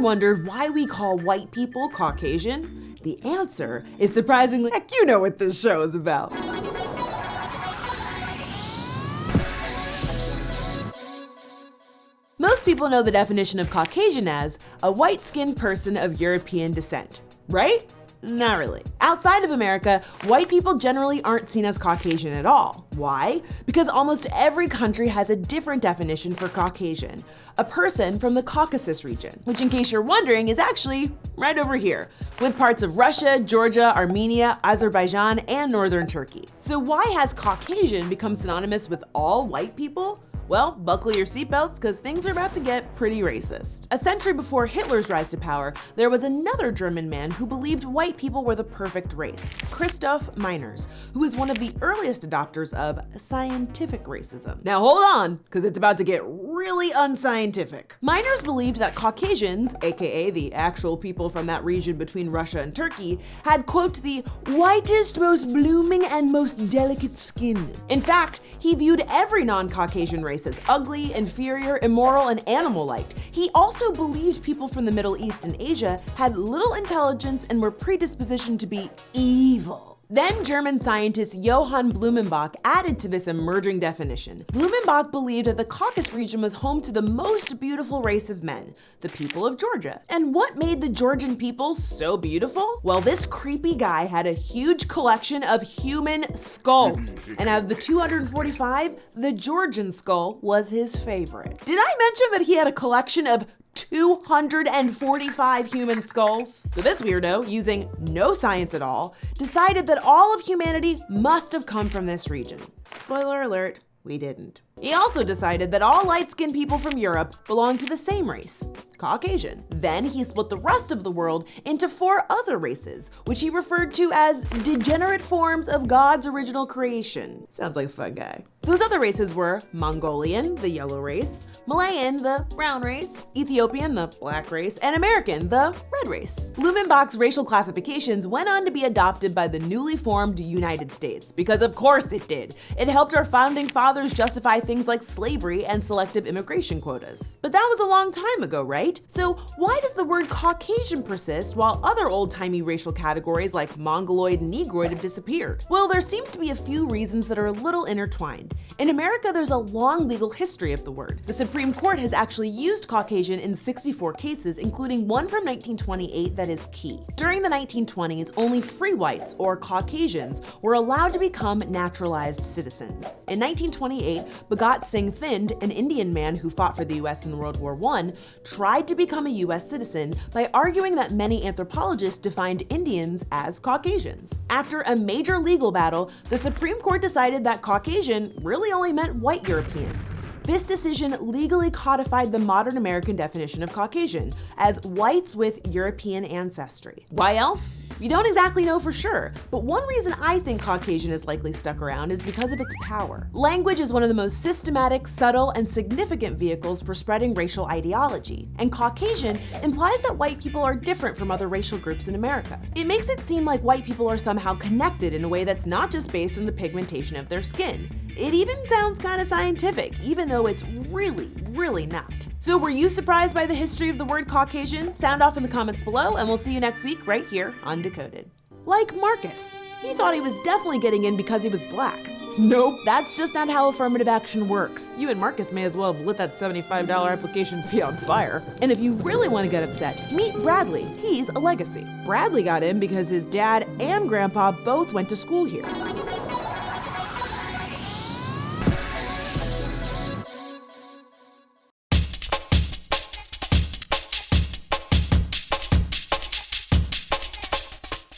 wondered why we call white people Caucasian? The answer is surprisingly, heck, you know what this show is about. Most people know the definition of Caucasian as a white-skinned person of European descent, right? Not really. Outside of America, white people generally aren't seen as Caucasian at all. Why? Because almost every country has a different definition for Caucasian. A person from the Caucasus region, which in case you're wondering is actually right over here, with parts of Russia, Georgia, Armenia, Azerbaijan, and northern Turkey. So why has Caucasian become synonymous with all white people? Well, buckle your seatbelts because things are about to get pretty racist. A century before Hitler's rise to power, there was another German man who believed white people were the perfect race, Christoph Meiners, who was one of the earliest adopters of scientific racism. Now hold on, because it's about to get really unscientific. Meiners believed that Caucasians, aka the actual people from that region between Russia and Turkey, had, quote, the whitest, most blooming, and most delicate skin. In fact, he viewed every non-Caucasian race as ugly, inferior, immoral, and animal-like. He also believed people from the Middle East and Asia had little intelligence and were predispositioned to be evil. Then German scientist Johann Blumenbach added to this emerging definition. Blumenbach believed that the Caucasus region was home to the most beautiful race of men, the people of Georgia. And what made the Georgian people so beautiful? Well, this creepy guy had a huge collection of human skulls. And out of the 245, the Georgian skull was his favorite. Did I mention that he had a collection of 245 human skulls? So this weirdo, using no science at all, decided that all of humanity must have come from this region. Spoiler alert, we didn't. He also decided that all light-skinned people from Europe belong to the same race, Caucasian. Then he split the rest of the world into 4 other races, which he referred to as degenerate forms of God's original creation. Sounds like a fun guy. Those other races were Mongolian, the yellow race, Malayan, the brown race, Ethiopian, the black race, and American, the red race. Blumenbach's racial classifications went on to be adopted by the newly formed United States, because of course it did. It helped our founding fathers justify things like slavery and selective immigration quotas. But that was a long time ago, right? So why does the word Caucasian persist while other old-timey racial categories like Mongoloid and Negroid have disappeared? Well, there seems to be a few reasons that are a little intertwined. In America, there's a long legal history of the word. The Supreme Court has actually used Caucasian in 64 cases, including one from 1928 that is key. During the 1920s, only free whites, or Caucasians, were allowed to become naturalized citizens. In 1928, Bhagat Singh Thind, an Indian man who fought for the US in World War I, tried to become a US citizen by arguing that many anthropologists defined Indians as Caucasians. After a major legal battle, the Supreme Court decided that Caucasian really only meant white Europeans. This decision legally codified the modern American definition of Caucasian as whites with European ancestry. Why else? We don't exactly know for sure, but one reason I think Caucasian is likely stuck around is because of its power. Language is one of the most systematic, subtle, and significant vehicles for spreading racial ideology, and Caucasian implies that white people are different from other racial groups in America. It makes it seem like white people are somehow connected in a way that's not just based on the pigmentation of their skin. It even sounds kind of scientific, even though it's really not. So were you surprised by the history of the word Caucasian? Sound off in the comments below, and we'll see you next week right here on Decoded. Like Marcus. He thought he was definitely getting in because he was black. Nope, that's just not how affirmative action works. You and Marcus may as well have lit that $75 application fee on fire. And if you really want to get upset, meet Bradley. He's a legacy. Bradley got in because his dad and grandpa both went to school here.